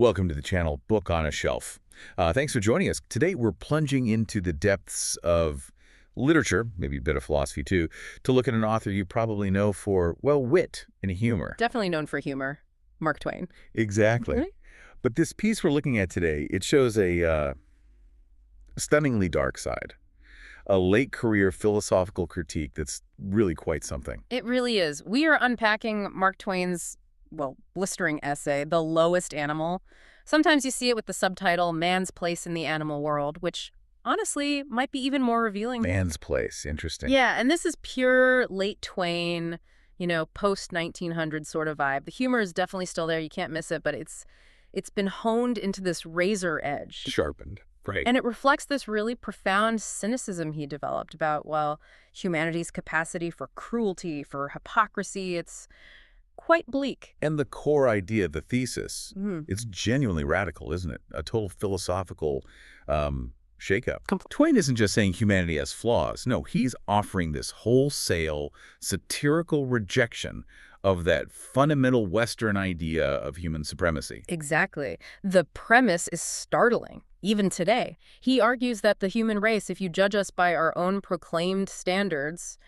Welcome to the channel Book on a Shelf. Thanks for joining us. Today we're plunging into the depths of literature, maybe a bit of philosophy too, to look at an author you probably know for, well, wit and humor. Definitely known for humor. Mark Twain. Exactly. Really? But this piece we're looking at today, it shows a stunningly dark side. A late-career philosophical critique that's really quite something. It really is. We are unpacking Mark Twain's, well, blistering essay, The Lowest Animal. Sometimes you see it with the subtitle, Man's Place in the Animal World, which honestly might be even more revealing. Man's Place. Interesting. Yeah, and this is pure late Twain, post-1900 sort of vibe. The humor is definitely still there. You can't miss it, but it's been honed into this razor edge. Sharpened. Right. And it reflects this really profound cynicism he developed about, well, humanity's capacity for cruelty, for hypocrisy. It's quite bleak. And the core idea, the thesis, it's genuinely radical, isn't it? A total philosophical shakeup. Twain isn't just saying humanity has flaws. No, he's offering this wholesale satirical rejection of that fundamental Western idea of human supremacy. Exactly. The premise is startling, even today. He argues that the human race, if you judge us by our own proclaimed standards,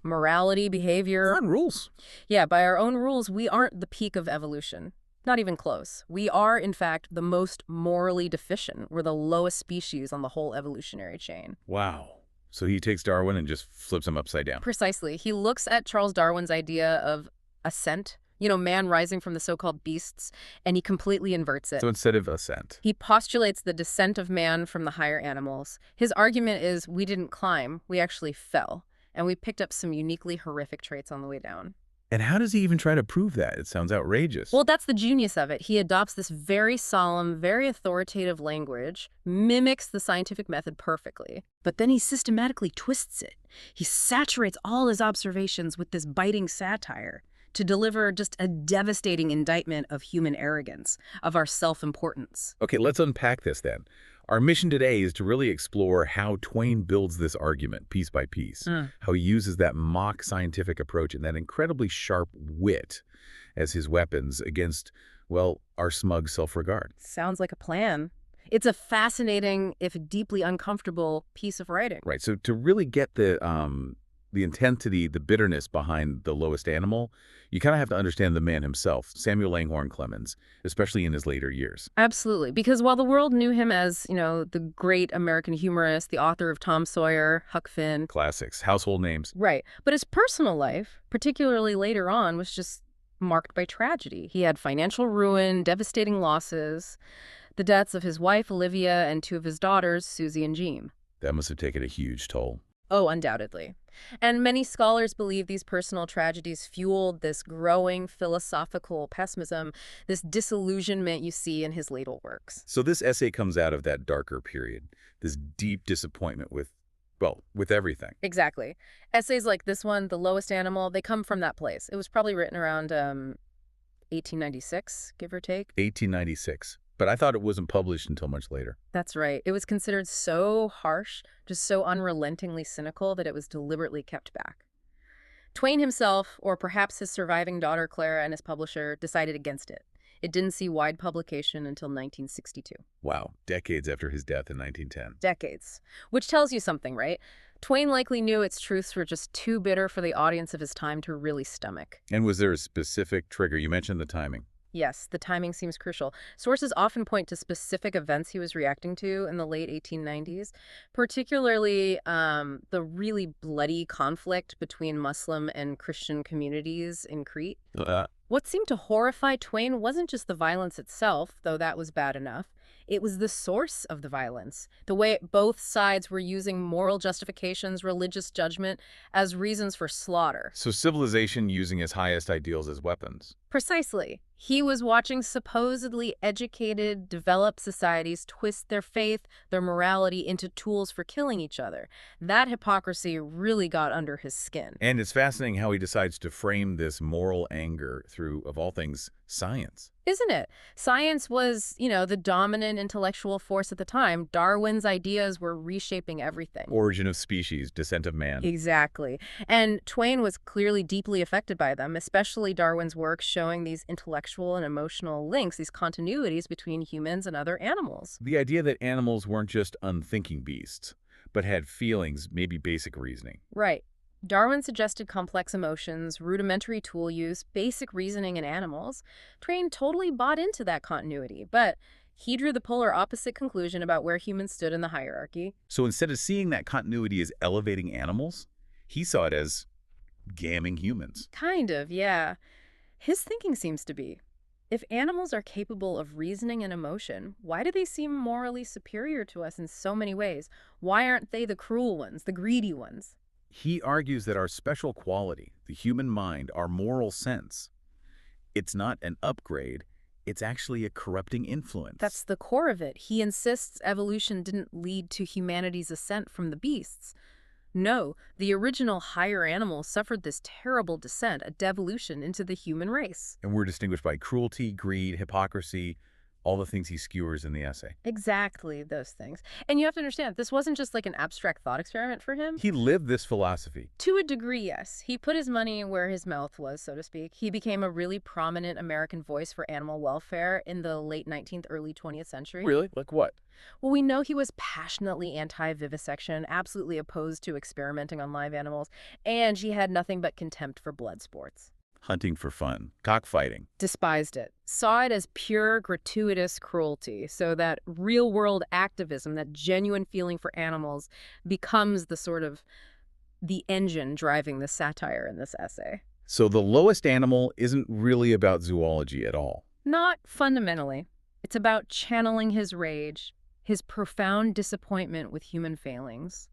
morality, behavior. We're on rules. Yeah, by our own rules, we aren't the peak of evolution. Not even close. We are, in fact, the most morally deficient. We're the lowest species on the whole evolutionary chain. Wow. So he takes Darwin and just flips him upside down. Precisely. He looks at Charles Darwin's idea of ascent, man rising from the so-called beasts, and he completely inverts it. So instead of ascent. He postulates the descent of man from the higher animals. His argument is we didn't climb, we actually fell, and we picked up some uniquely horrific traits on the way down. And how does he even try to prove that? It sounds outrageous. Well, that's the genius of it. He adopts this very solemn, very authoritative language, mimics the scientific method perfectly, but then he systematically twists it. He saturates all his observations with this biting satire to deliver just a devastating indictment of human arrogance, of our self-importance. Okay, let's unpack this then. Our mission today is to really explore how Twain builds this argument piece by piece, how he uses that mock scientific approach and that incredibly sharp wit as his weapons against, well, our smug self-regard. Sounds like a plan. It's a fascinating, if deeply uncomfortable, piece of writing. Right, so to really get the intensity, the bitterness behind The Lowest Animal, you kind of have to understand the man himself, Samuel Langhorne Clemens, especially in his later years. Absolutely, because while the world knew him as, the great American humorist, the author of Tom Sawyer, Huck Finn. Classics, household names. Right, but his personal life, particularly later on, was just marked by tragedy. He had financial ruin, devastating losses, the deaths of his wife, Olivia, and two of his daughters, Susie and Jean. That must have taken a huge toll. Oh, undoubtedly. And many scholars believe these personal tragedies fueled this growing philosophical pessimism, this disillusionment you see in his later works. So this essay comes out of that darker period, this deep disappointment with everything. Exactly. Essays like this one, The Lowest Animal, they come from that place. It was probably written around 1896, give or take. 1896. But I thought it wasn't published until much later. That's right. It was considered so harsh, just so unrelentingly cynical that it was deliberately kept back. Twain himself, or perhaps his surviving daughter Clara and his publisher, decided against it. It didn't see wide publication until 1962. Wow, decades after his death in 1910. Decades. Which tells you something, right? Twain likely knew its truths were just too bitter for the audience of his time to really stomach. And was there a specific trigger? You mentioned the timing. Yes, the timing seems crucial. Sources often point to specific events he was reacting to in the late 1890s, particularly the really bloody conflict between Muslim and Christian communities in Crete. What seemed to horrify Twain wasn't just the violence itself, though that was bad enough. It was the source of the violence, the way both sides were using moral justifications, religious judgment as reasons for slaughter. So civilization using its highest ideals as weapons. Precisely. He was watching supposedly educated, developed societies twist their faith, their morality into tools for killing each other. That hypocrisy really got under his skin. And it's fascinating how he decides to frame this moral anger through, of all things, Science. Isn't it? Science was, the dominant intellectual force at the time. Darwin's ideas were reshaping everything. Origin of species, descent of man. Exactly. And Twain was clearly deeply affected by them, especially Darwin's work showing these intellectual and emotional links, these continuities between humans and other animals. The idea that animals weren't just unthinking beasts, but had feelings, maybe basic reasoning. Right. Darwin suggested complex emotions, rudimentary tool use, basic reasoning in animals. Twain totally bought into that continuity, but he drew the polar opposite conclusion about where humans stood in the hierarchy. So instead of seeing that continuity as elevating animals, he saw it as gamming humans. Kind of, yeah. His thinking seems to be, if animals are capable of reasoning and emotion, why do they seem morally superior to us in so many ways? Why aren't they the cruel ones, the greedy ones? He argues that our special quality, the human mind, our moral sense, it's not an upgrade, it's actually a corrupting influence. That's the core of it. He insists evolution didn't lead to humanity's ascent from the beasts. No, the original higher animals suffered this terrible descent, a devolution into the human race. And we're distinguished by cruelty, greed, hypocrisy, all the things he skewers in the essay. Exactly, those things. And you have to understand, this wasn't just like an abstract thought experiment for him. He lived this philosophy. To a degree, yes. He put his money where his mouth was, so to speak. He became a really prominent American voice for animal welfare in the late 19th, early 20th century. Really? Like what? Well, we know he was passionately anti-vivisection, absolutely opposed to experimenting on live animals, and he had nothing but contempt for blood sports. Hunting for fun, cockfighting. Despised it, saw it as pure, gratuitous cruelty, so that real-world activism, that genuine feeling for animals, becomes the engine driving the satire in this essay. So the lowest animal isn't really about zoology at all. Not fundamentally. It's about channeling his rage, his profound disappointment with human failings,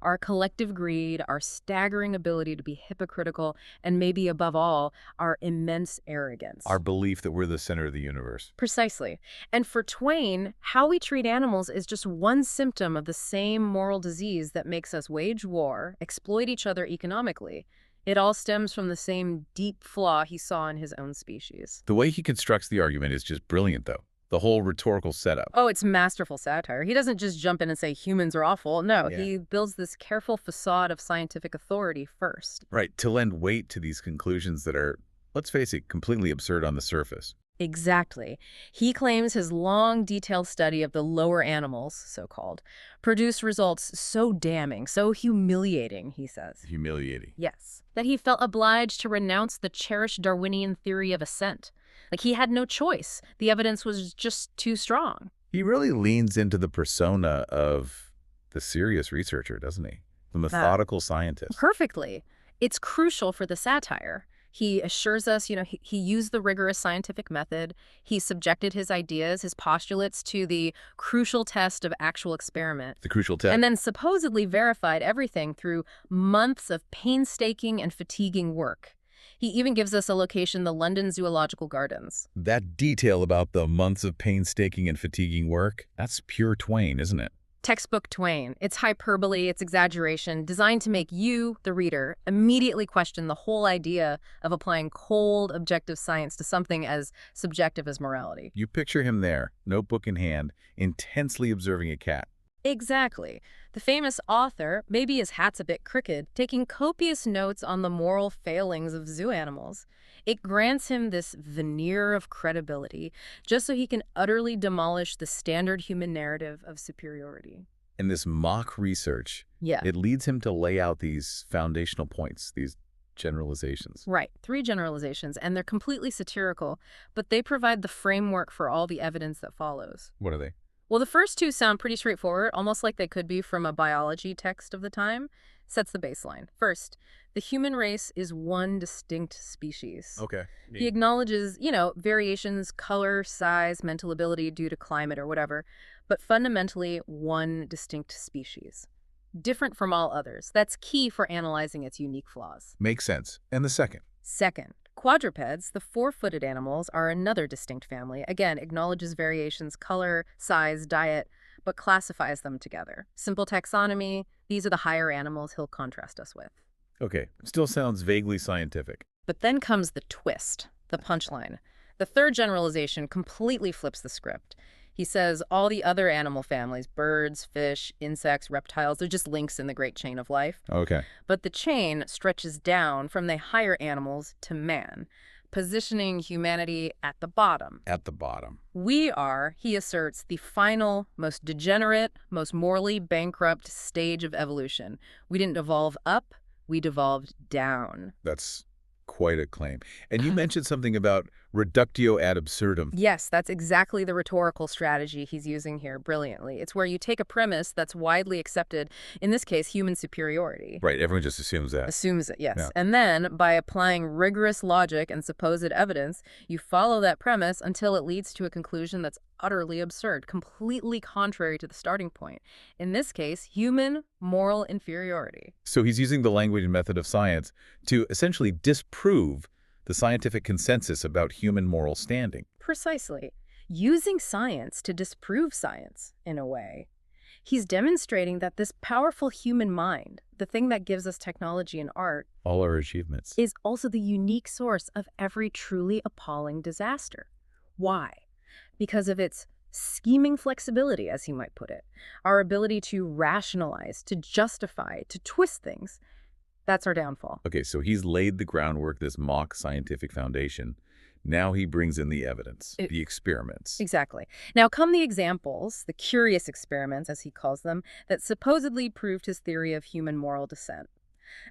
our collective greed, our staggering ability to be hypocritical, and maybe above all, our immense arrogance. Our belief that we're the center of the universe. Precisely. And for Twain, how we treat animals is just one symptom of the same moral disease that makes us wage war, exploit each other economically. It all stems from the same deep flaw he saw in his own species. The way he constructs the argument is just brilliant, though. The whole rhetorical setup. Oh, it's masterful satire. He doesn't just jump in and say humans are awful. No, He builds this careful facade of scientific authority first. Right, to lend weight to these conclusions that are, let's face it, completely absurd on the surface. Exactly. He claims his long, detailed study of the lower animals, so-called, produced results so damning, so humiliating, he says. Humiliating. Yes. That he felt obliged to renounce the cherished Darwinian theory of ascent. Like he had no choice. The evidence was just too strong. He really leans into the persona of the serious researcher, doesn't he? The methodical scientist. Perfectly. It's crucial for the satire. He assures us, he used the rigorous scientific method. He subjected his ideas, his postulates to the crucial test of actual experiment. The crucial test. And then supposedly verified everything through months of painstaking and fatiguing work. He even gives us a location, the London Zoological Gardens. That detail about the months of painstaking and fatiguing work, that's pure Twain, isn't it? Textbook Twain. It's hyperbole, it's exaggeration, designed to make you, the reader, immediately question the whole idea of applying cold, objective science to something as subjective as morality. You picture him there, notebook in hand, intensely observing a cat. Exactly. The famous author, maybe his hat's a bit crooked, taking copious notes on the moral failings of zoo animals. It grants him this veneer of credibility, just so he can utterly demolish the standard human narrative of superiority. And this mock research, it leads him to lay out these foundational points, these generalizations. Right, 3 generalizations, and they're completely satirical, but they provide the framework for all the evidence that follows. What are they? Well, the first 2 sound pretty straightforward, almost like they could be from a biology text of the time. Sets the baseline. First, the human race is one distinct species. Okay. He acknowledges, variations, color, size, mental ability due to climate or whatever, but fundamentally one distinct species. Different from all others. That's key for analyzing its unique flaws. Makes sense. And the second? Second, quadrupeds, the 4-footed animals, are another distinct family. Again, acknowledges variations, color, size, diet, but classifies them together. Simple taxonomy, these are the higher animals he'll contrast us with. Okay, still sounds vaguely scientific. But then comes the twist, the punchline. The third generalization completely flips the script. He says all the other animal families, birds, fish, insects, reptiles, they're just links in the great chain of life. Okay. But the chain stretches down from the higher animals to man, positioning humanity at the bottom. At the bottom. We are, he asserts, the final, most degenerate, most morally bankrupt stage of evolution. We didn't evolve up, we devolved down. That's quite a claim. And you mentioned something about reductio ad absurdum. Yes, that's exactly the rhetorical strategy he's using here brilliantly. It's where you take a premise that's widely accepted, in this case, human superiority. Right, everyone just assumes that. Assumes it, yes. Yeah. And then, by applying rigorous logic and supposed evidence, you follow that premise until it leads to a conclusion that's utterly absurd, completely contrary to the starting point. In this case, human moral inferiority. So he's using the language and method of science to essentially disprove the scientific consensus about human moral standing. Precisely. Using science to disprove science, in a way. He's demonstrating that this powerful human mind, the thing that gives us technology and art, All our achievements. is also the unique source of every truly appalling disaster. Why? Because of its scheming flexibility, as he might put it, our ability to rationalize, to justify, to twist things. That's our downfall. Okay, so he's laid the groundwork, this mock scientific foundation. Now he brings in the evidence, the experiments. Exactly. Now come the examples, the curious experiments, as he calls them, that supposedly proved his theory of human moral descent.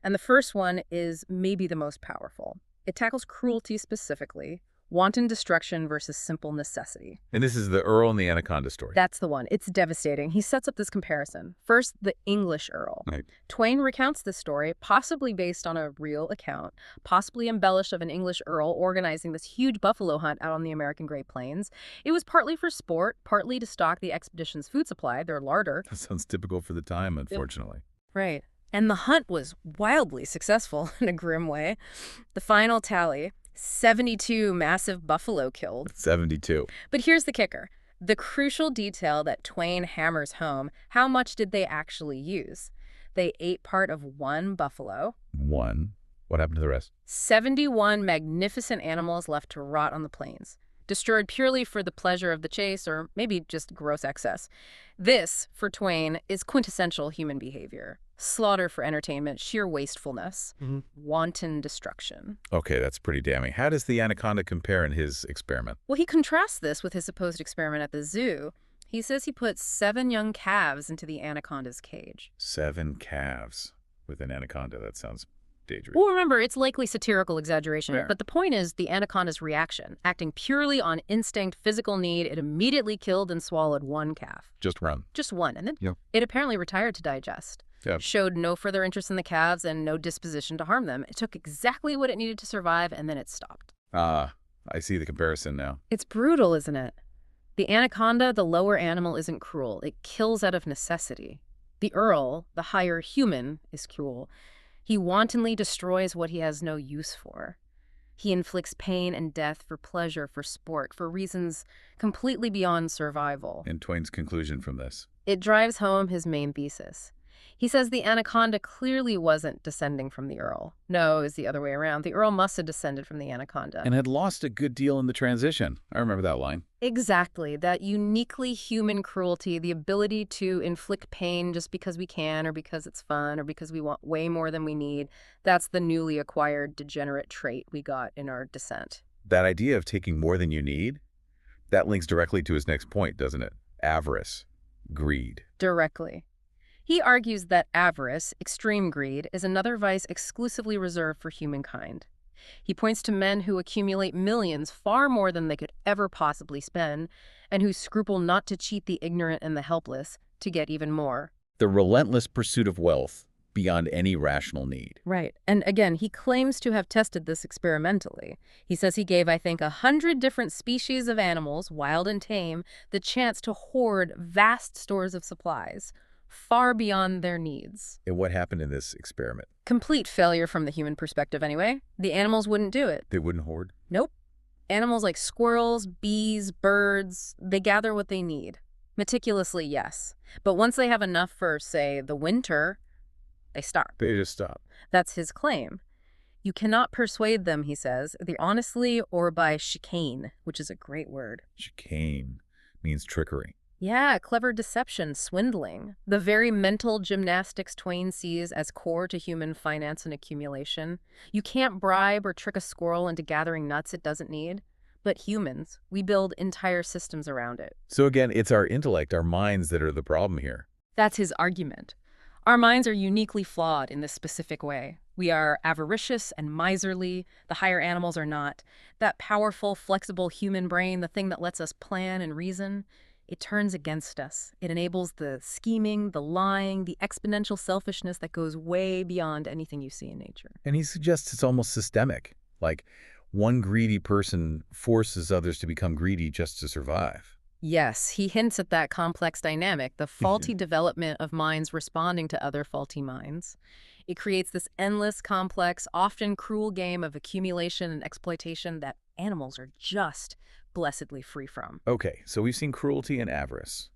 And the first one is maybe the most powerful. It tackles cruelty specifically, wanton destruction versus simple necessity. And this is the Earl and the Anaconda story. That's the one. It's devastating. He sets up this comparison. First, the English Earl. Right. Twain recounts this story, possibly based on a real account, possibly embellished, of an English Earl organizing this huge buffalo hunt out on the American Great Plains. It was partly for sport, partly to stock the expedition's food supply, their larder. That sounds typical for the time, unfortunately. Right. And the hunt was wildly successful in a grim way. The final tally, 72 massive buffalo killed. 72. But here's the kicker. The crucial detail that Twain hammers home, how much did they actually use? They ate part of one buffalo. One. What happened to the rest? 71 magnificent animals left to rot on the plains, destroyed purely for the pleasure of the chase or maybe just gross excess. This, for Twain, is quintessential human behavior. Slaughter for entertainment, sheer wastefulness, wanton destruction. Okay, that's pretty damning. How does the anaconda compare in his experiment? Well, he contrasts this with his supposed experiment at the zoo. He says he put 7 young calves into the anaconda's cage. 7 calves with an anaconda. That sounds dangerous. Well, remember, it's likely satirical exaggeration, Fair. but the point is the anaconda's reaction. Acting purely on instinct, physical need, it immediately killed and swallowed 1 calf. Just run. Just 1, and then Yep. it apparently retired to digest. Yeah. Showed no further interest in the calves and no disposition to harm them. It took exactly what it needed to survive, and then it stopped. Ah, I see the comparison now. It's brutal, isn't it? The anaconda, the lower animal, isn't cruel. It kills out of necessity. The Earl, the higher human, is cruel. He wantonly destroys what he has no use for. He inflicts pain and death for pleasure, for sport, for reasons completely beyond survival. And Twain's conclusion from this. It drives home his main thesis. He says the anaconda clearly wasn't descending from the Earl. No, it was the other way around. The Earl must have descended from the anaconda. And had lost a good deal in the transition. I remember that line. Exactly. That uniquely human cruelty, the ability to inflict pain just because we can or because it's fun or because we want way more than we need, that's the newly acquired degenerate trait we got in our descent. That idea of taking more than you need, that links directly to his next point, doesn't it? Avarice. Greed. Directly. He argues that avarice, extreme greed, is another vice exclusively reserved for humankind. He points to men who accumulate millions, far more than they could ever possibly spend, and who scruple not to cheat the ignorant and the helpless to get even more. The relentless pursuit of wealth beyond any rational need. Right. And again, he claims to have tested this experimentally. He says he gave, I think, 100 different species of animals, wild and tame, the chance to hoard vast stores of supplies, far beyond their needs. And what happened in this experiment? Complete failure from the human perspective anyway. The animals wouldn't do it. They wouldn't hoard? Nope. Animals like squirrels, bees, birds, they gather what they need. Meticulously, yes. But once they have enough for, say, the winter, they stop. They just stop. That's his claim. You cannot persuade them, he says, either honestly or by chicane, which is a great word. Chicane means trickery. Yeah, clever deception, swindling. The very mental gymnastics Twain sees as core to human finance and accumulation. You can't bribe or trick a squirrel into gathering nuts it doesn't need. But humans, we build entire systems around it. So again, it's our intellect, our minds that are the problem here. That's his argument. Our minds are uniquely flawed in this specific way. We are avaricious and miserly. The higher animals are not. That powerful, flexible human brain, the thing that lets us plan and reason, it turns against us. It enables the scheming, the lying, the exponential selfishness that goes way beyond anything you see in nature. And he suggests it's almost systemic, like one greedy person forces others to become greedy just to survive. Yes, he hints at that complex dynamic, the faulty development of minds responding to other faulty minds. It creates this endless, complex, often cruel game of accumulation and exploitation that animals are just blessedly free from. Okay, so we've seen cruelty and avarice.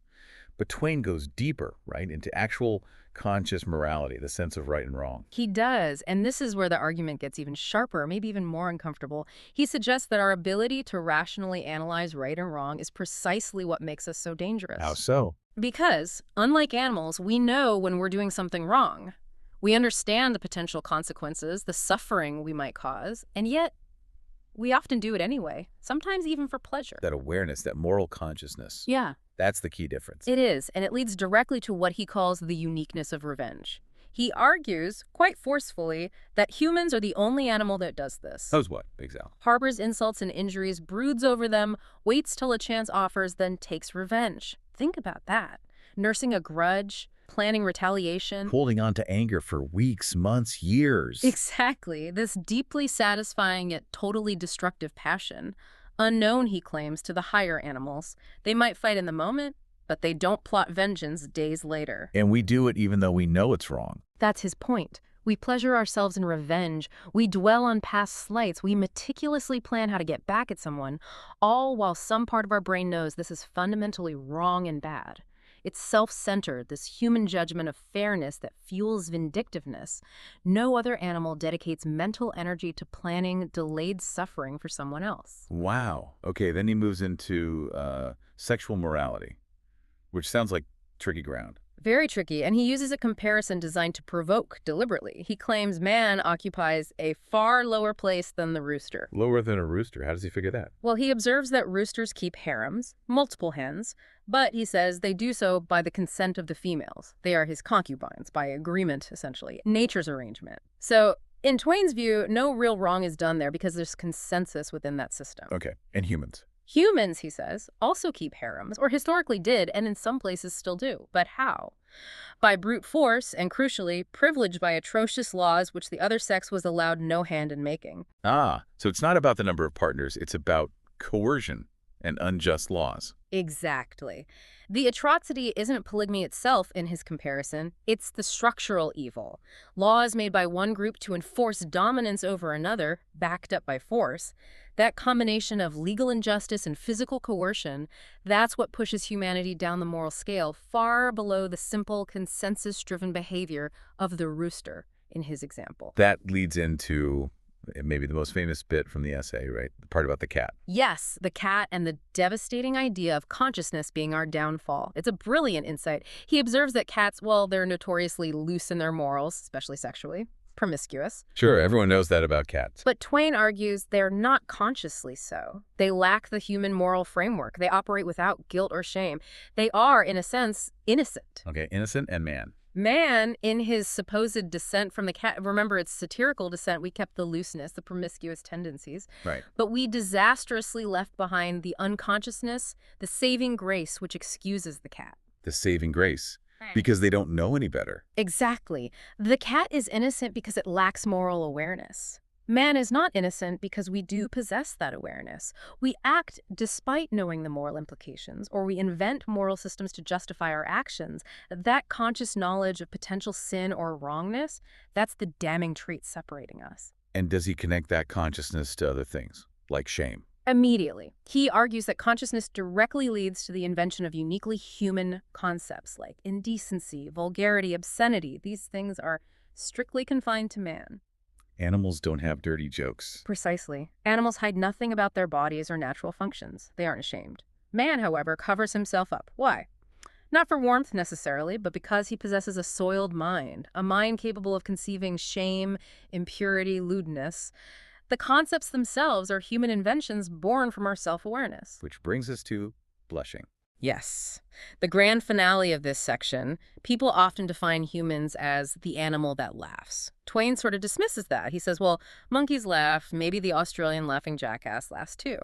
But Twain goes deeper, right, into actual conscious morality, the sense of right and wrong. He does, and this is where the argument gets even sharper, maybe even more uncomfortable. He suggests that our ability to rationally analyze right and wrong is precisely what makes us so dangerous. How so? Because, unlike animals, we know when we're doing something wrong. We understand the potential consequences, the suffering we might cause, and yet we often do it anyway, sometimes even for pleasure. That awareness, that moral consciousness. Yeah. That's the key difference. It is, and it leads directly to what he calls the uniqueness of revenge. He argues, quite forcefully, that humans are the only animal that does this. Knows what, Big Sal? Harbors insults and injuries, broods over them, waits till a chance offers, then takes revenge. Think about that. Nursing a grudge, planning retaliation. Holding on to anger for weeks, months, years. Exactly. This deeply satisfying yet totally destructive passion. Unknown, he claims, to the higher animals. They might fight in the moment, but they don't plot vengeance days later. And we do it even though we know it's wrong. That's his point. We pleasure ourselves in revenge. We dwell on past slights. We meticulously plan how to get back at someone, all while some part of our brain knows this is fundamentally wrong and bad. It's self-centered, this human judgment of fairness that fuels vindictiveness. No other animal dedicates mental energy to planning delayed suffering for someone else. Wow. Okay, then he moves into sexual morality, which sounds like tricky ground. Very tricky, and he uses a comparison designed to provoke deliberately. He claims man occupies a far lower place than the rooster. Lower than a rooster? How does he figure that? Well, he observes that roosters keep harems, multiple hens, but he says they do so by the consent of the females. They are his concubines, by agreement, essentially. Nature's arrangement. So, in Twain's view, no real wrong is done there because there's consensus within that system. Okay, and humans? Humans, he says, also keep harems, or historically did, and in some places still do. But how? By brute force, and crucially, privileged by atrocious laws which the other sex was allowed no hand in making. Ah, so it's not about the number of partners, it's about coercion and unjust laws. Exactly. The atrocity isn't polygamy itself in his comparison, it's the structural evil. Laws made by one group to enforce dominance over another, backed up by force. That combination of legal injustice and physical coercion, that's what pushes humanity down the moral scale, far below the simple consensus-driven behavior of the rooster, in his example. That leads into maybe the most famous bit from the essay, right? The part about the cat. Yes, the cat and the devastating idea of consciousness being our downfall. It's a brilliant insight. He observes that cats, well, they're notoriously loose in their morals, especially sexually. Promiscuous. Sure, everyone knows that about cats. But Twain argues they're not consciously so. They lack the human moral framework. They operate without guilt or shame. They are, in a sense, innocent. Okay, innocent and man. Man, in his supposed descent from the cat, remember it's satirical descent, we kept the looseness, the promiscuous tendencies. Right. But we disastrously left behind the unconsciousness, the saving grace which excuses the cat. The saving grace. Because they don't know any better. Exactly. The cat is innocent because it lacks moral awareness. Man is not innocent because we do possess that awareness. We act despite knowing the moral implications, or we invent moral systems to justify our actions. That conscious knowledge of potential sin or wrongness, that's the damning trait separating us. And does he connect that consciousness to other things, like shame? Immediately. He argues that consciousness directly leads to the invention of uniquely human concepts like indecency, vulgarity, obscenity. These things are strictly confined to man. Animals don't have dirty jokes. Precisely. Animals hide nothing about their bodies or natural functions. They aren't ashamed. Man, however, covers himself up. Why? Not for warmth necessarily, but because he possesses a soiled mind, a mind capable of conceiving shame, impurity, lewdness. The concepts themselves are human inventions born from our self-awareness. Which brings us to blushing. Yes. The grand finale of this section, people often define humans as the animal that laughs. Twain sort of dismisses that. He says, well, monkeys laugh, maybe the Australian laughing jackass laughs too.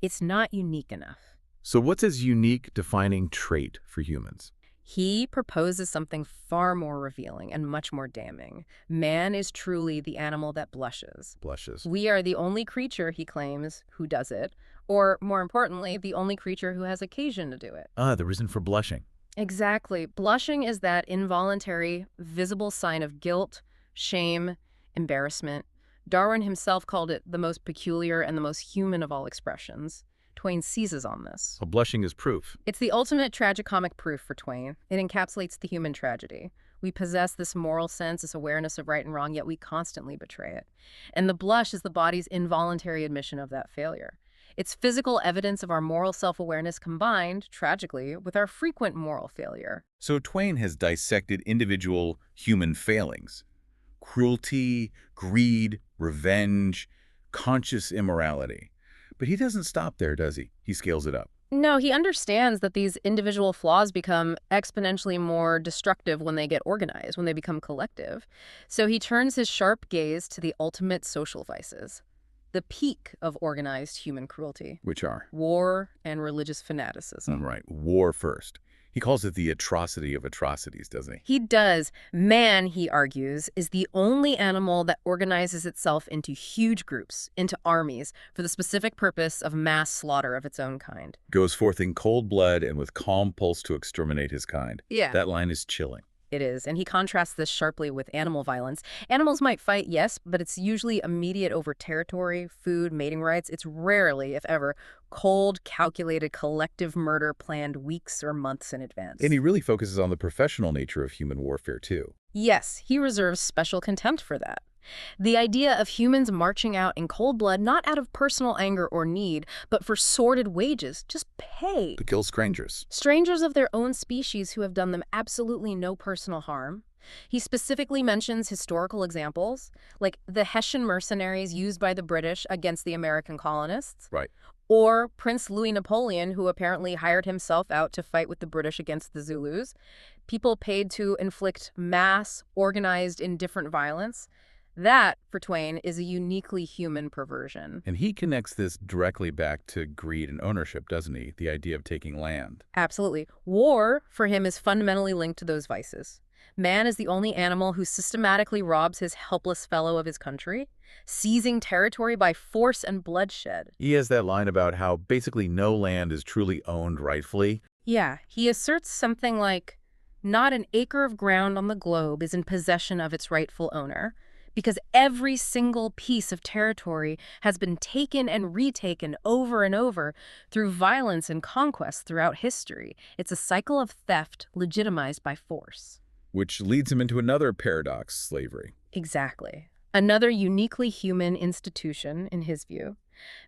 It's not unique enough. So what's his unique defining trait for humans? He proposes something far more revealing and much more damning. Man is truly the animal that blushes. Blushes. We are the only creature, he claims, who does it. Or, more importantly, the only creature who has occasion to do it. The reason for blushing. Exactly. Blushing is that involuntary, visible sign of guilt, shame, embarrassment. Darwin himself called it the most peculiar and the most human of all expressions. Twain seizes on this. So blushing is proof. It's the ultimate tragicomic proof for Twain. It encapsulates the human tragedy. We possess this moral sense, this awareness of right and wrong, yet we constantly betray it. And the blush is the body's involuntary admission of that failure. It's physical evidence of our moral self-awareness combined, tragically, with our frequent moral failure. So Twain has dissected individual human failings. Cruelty, greed, revenge, conscious immorality. But he doesn't stop there, does he? He scales it up. No, he understands that these individual flaws become exponentially more destructive when they get organized, when they become collective. So he turns his sharp gaze to the ultimate social vices. The peak of organized human cruelty. Which are? War and religious fanaticism. Right, war first. He calls it the atrocity of atrocities, doesn't he? He does. Man, he argues, is the only animal that organizes itself into huge groups, into armies, for the specific purpose of mass slaughter of its own kind. Goes forth in cold blood and with calm pulse to exterminate his kind. Yeah. That line is chilling. It is, and he contrasts this sharply with animal violence. Animals might fight, yes, but it's usually immediate over territory, food, mating rights. It's rarely, if ever, cold, calculated, collective murder planned weeks or months in advance. And he really focuses on the professional nature of human warfare, too. Yes, he reserves special contempt for that. The idea of humans marching out in cold blood, not out of personal anger or need, but for sordid wages, just pay. To kill strangers. Strangers of their own species who have done them absolutely no personal harm. He specifically mentions historical examples, like the Hessian mercenaries used by the British against the American colonists. Right. Or Prince Louis Napoleon, who apparently hired himself out to fight with the British against the Zulus. People paid to inflict mass, organized, indifferent violence. That, for Twain, is a uniquely human perversion. And he connects this directly back to greed and ownership, doesn't he? The idea of taking land. Absolutely. War, for him, is fundamentally linked to those vices. Man is the only animal who systematically robs his helpless fellow of his country, seizing territory by force and bloodshed. He has that line about how basically no land is truly owned rightfully. Yeah, he asserts something like, not an acre of ground on the globe is in possession of its rightful owner, because every single piece of territory has been taken and retaken over and over through violence and conquest throughout history. It's a cycle of theft legitimized by force. Which leads him into another paradox, slavery. Exactly. Another uniquely human institution, in his view.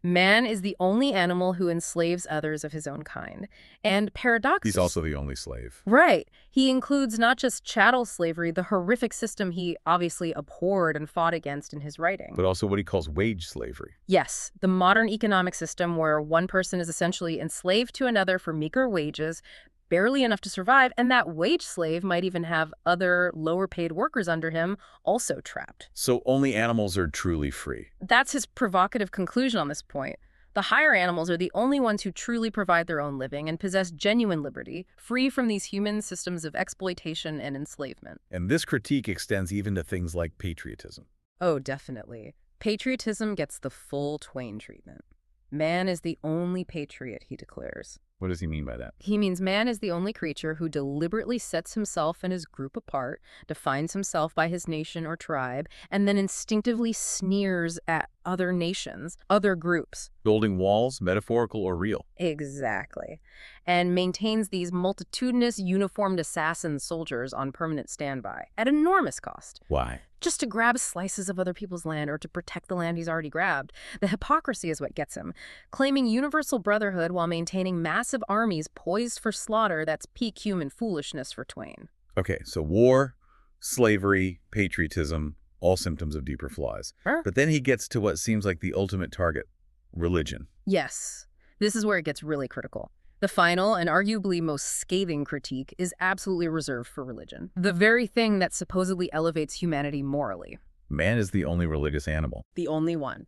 Man is the only animal who enslaves others of his own kind. And paradoxically, He's also the only slave. Right. He includes not just chattel slavery, the horrific system he obviously abhorred and fought against in his writing. But also what he calls wage slavery. Yes, the modern economic system where one person is essentially enslaved to another for meager wages, barely enough to survive, and that wage slave might even have other lower-paid workers under him also trapped. So only animals are truly free. That's his provocative conclusion on this point. The higher animals are the only ones who truly provide their own living and possess genuine liberty, free from these human systems of exploitation and enslavement. And this critique extends even to things like patriotism. Oh, definitely. Patriotism gets the full Twain treatment. Man is the only patriot, he declares. What does he mean by that? He means man is the only creature who deliberately sets himself and his group apart, defines himself by his nation or tribe, and then instinctively sneers at other nations, other groups. Building walls, metaphorical or real. Exactly. And maintains these multitudinous uniformed assassin soldiers on permanent standby at enormous cost. Why? just to grab slices of other people's land or to protect the land he's already grabbed. The hypocrisy is what gets him. Claiming universal brotherhood while maintaining massive armies poised for slaughter, that's peak human foolishness for Twain. Okay, so war, slavery, patriotism, all symptoms of deeper flaws. Huh? But then he gets to what seems like the ultimate target, religion. Yes, this is where it gets really critical. The final and arguably most scathing critique is absolutely reserved for religion, the very thing that supposedly elevates humanity morally. Man is the only religious animal. The only one.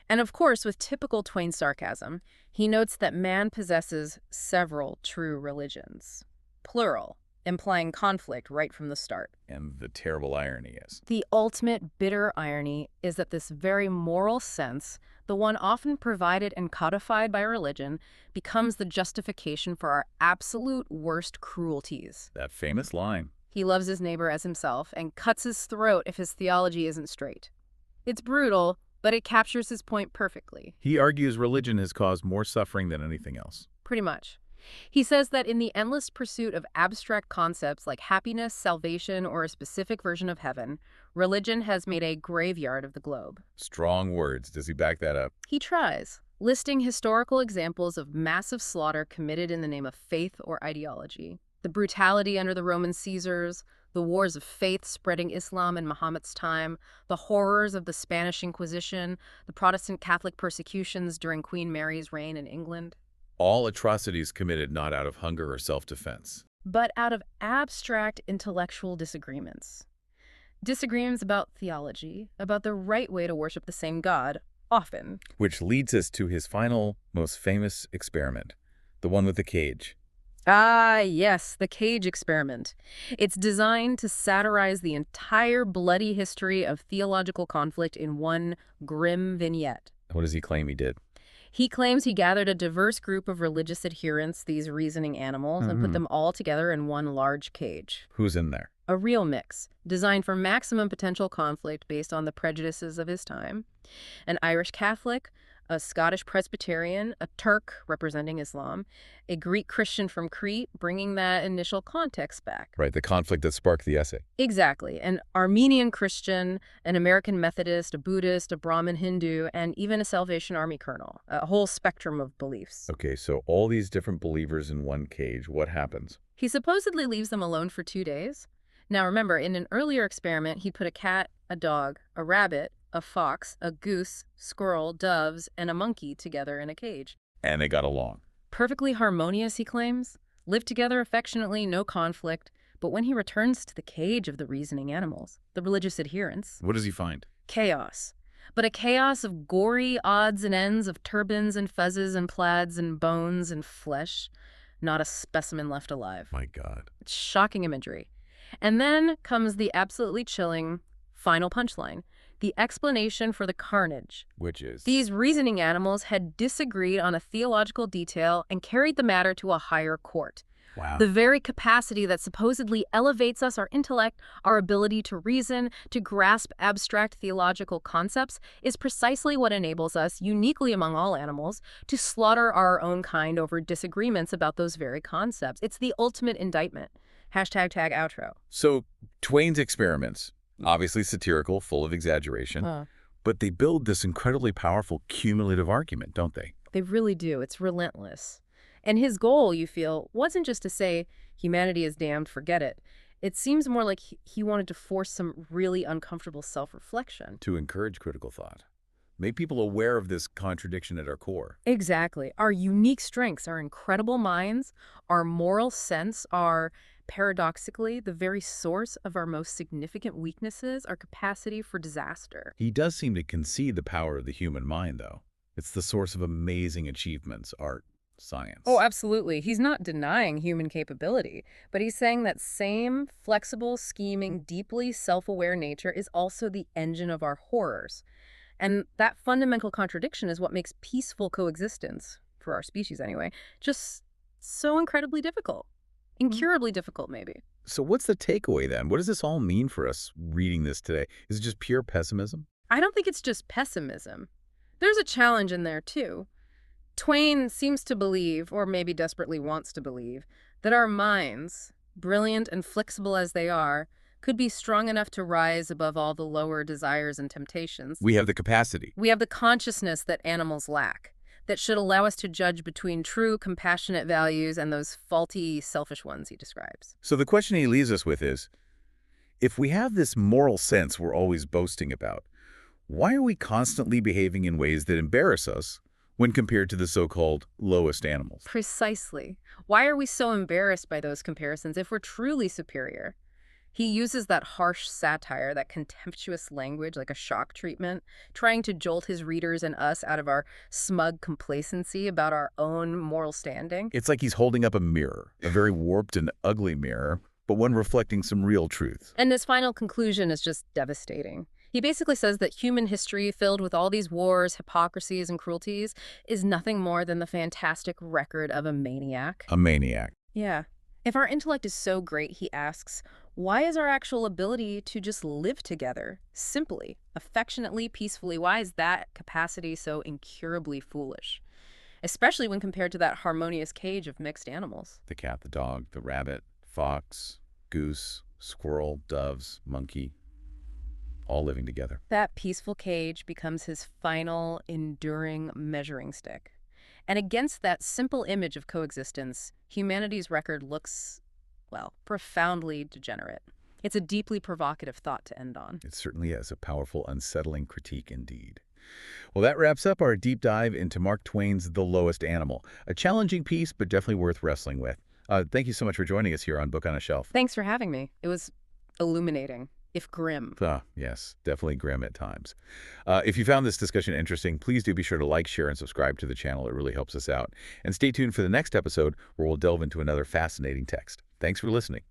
And of course, with typical Twain sarcasm, he notes that man possesses several true religions. Plural, implying conflict right from the start. And the terrible irony is, The ultimate bitter irony is that this very moral sense, the one often provided and codified by religion, becomes the justification for our absolute worst cruelties. that famous line. He loves his neighbor as himself and cuts his throat if his theology isn't straight. It's brutal, but it captures his point perfectly. He argues religion has caused more suffering than anything else. Pretty much. He says that in the endless pursuit of abstract concepts like happiness, salvation, or a specific version of heaven, religion has made a graveyard of the globe. Strong words. Does he back that up? He tries, listing historical examples of massive slaughter committed in the name of faith or ideology. The brutality under the Roman Caesars, the wars of faith spreading Islam in Muhammad's time, the horrors of the Spanish Inquisition, the Protestant Catholic persecutions during Queen Mary's reign in England. All atrocities committed not out of hunger or self-defense. But out of abstract intellectual disagreements. Disagreements about theology, about the right way to worship the same God, often. Which leads us to his final, most famous experiment, the one with the cage. Ah, yes, the cage experiment. It's designed to satirize the entire bloody history of theological conflict in one grim vignette. What does he claim he did? He claims he gathered a diverse group of religious adherents, these reasoning animals, and put them all together in one large cage. Who's in there? A real mix, designed for maximum potential conflict based on the prejudices of his time. An Irish Catholic, a Scottish Presbyterian, a Turk representing Islam, a Greek Christian from Crete, bringing that initial context back. Right, the conflict that sparked the essay. Exactly. An Armenian Christian, an American Methodist, a Buddhist, a Brahmin Hindu, and even a Salvation Army colonel. A whole spectrum of beliefs. Okay, so all these different believers in one cage, what happens? He supposedly leaves them alone for 2 days. Now remember, in an earlier experiment, he'd put a cat, a dog, a rabbit, a fox, a goose, squirrel, doves, and a monkey together in a cage. And they got along. Perfectly harmonious, he claims. Lived together affectionately, no conflict. But when he returns to the cage of the reasoning animals, the religious adherents, What does he find? chaos. But a chaos of gory odds and ends of turbans and fezzes and plaids and bones and flesh. Not a specimen left alive. My God. It's shocking imagery. And then comes the absolutely chilling final punchline. The explanation for the carnage. Which is? These reasoning animals had disagreed on a theological detail and carried the matter to a higher court. Wow. The very capacity that supposedly elevates us, our intellect, our ability to reason, to grasp abstract theological concepts, is precisely what enables us, uniquely among all animals, to slaughter our own kind over disagreements about those very concepts. It's the ultimate indictment. Hashtag tag outro. So Twain's experiments, obviously satirical, full of exaggeration, but they build this incredibly powerful cumulative argument, don't they? They really do. It's relentless. And his goal, you feel, wasn't just to say, humanity is damned, forget it. It seems more like he wanted to force some really uncomfortable self-reflection. To encourage critical thought. Make people aware of this contradiction at our core. Exactly. Our unique strengths, our incredible minds, our moral sense, our, paradoxically, the very source of our most significant weaknesses, our capacity for disaster. He does seem to concede the power of the human mind, though. It's the source of amazing achievements, art, science. Oh, absolutely. He's not denying human capability, but he's saying that same flexible, scheming, deeply self-aware nature is also the engine of our horrors. And that fundamental contradiction is what makes peaceful coexistence, for our species anyway, just so incredibly difficult. Incurably difficult, maybe. So what's the takeaway then? What does this all mean for us reading this today? Is it just pure pessimism? I don't think it's just pessimism. There's a challenge in there, too. Twain seems to believe, or maybe desperately wants to believe, that our minds, brilliant and flexible as they are, could be strong enough to rise above all the lower desires and temptations. We have the capacity. We have the consciousness that animals lack, that should allow us to judge between true, compassionate values and those faulty, selfish ones he describes. So the question he leaves us with is, if we have this moral sense we're always boasting about, why are we constantly behaving in ways that embarrass us when compared to the so-called lowest animals? Precisely. Why are we so embarrassed by those comparisons if we're truly superior? He uses that harsh satire, that contemptuous language like a shock treatment, trying to jolt his readers and us out of our smug complacency about our own moral standing. It's like he's holding up a mirror, a very warped and ugly mirror, but one reflecting some real truth. And his final conclusion is just devastating. He basically says that human history, filled with all these wars, hypocrisies, and cruelties, is nothing more than the fantastic record of a maniac. A maniac. Yeah. If our intellect is so great, he asks, why is our actual ability to just live together, simply, affectionately, peacefully, why is that capacity so incurably foolish? Especially when compared to that harmonious cage of mixed animals. The cat, the dog, the rabbit, fox, goose, squirrel, doves, monkey, all living together. That peaceful cage becomes his final, enduring measuring stick. And against that simple image of coexistence, humanity's record looks, well, profoundly degenerate. It's a deeply provocative thought to end on. It certainly is a powerful, unsettling critique indeed. Well, that wraps up our deep dive into Mark Twain's The Lowest Animal. A challenging piece, but definitely worth wrestling with. Thank you so much for joining us here on Book on a Shelf. Thanks for having me. It was illuminating, if grim. Yes, definitely grim at times. If you found this discussion interesting, please do be sure to like, share, and subscribe to the channel. It really helps us out. And stay tuned for the next episode where we'll delve into another fascinating text. Thanks for listening.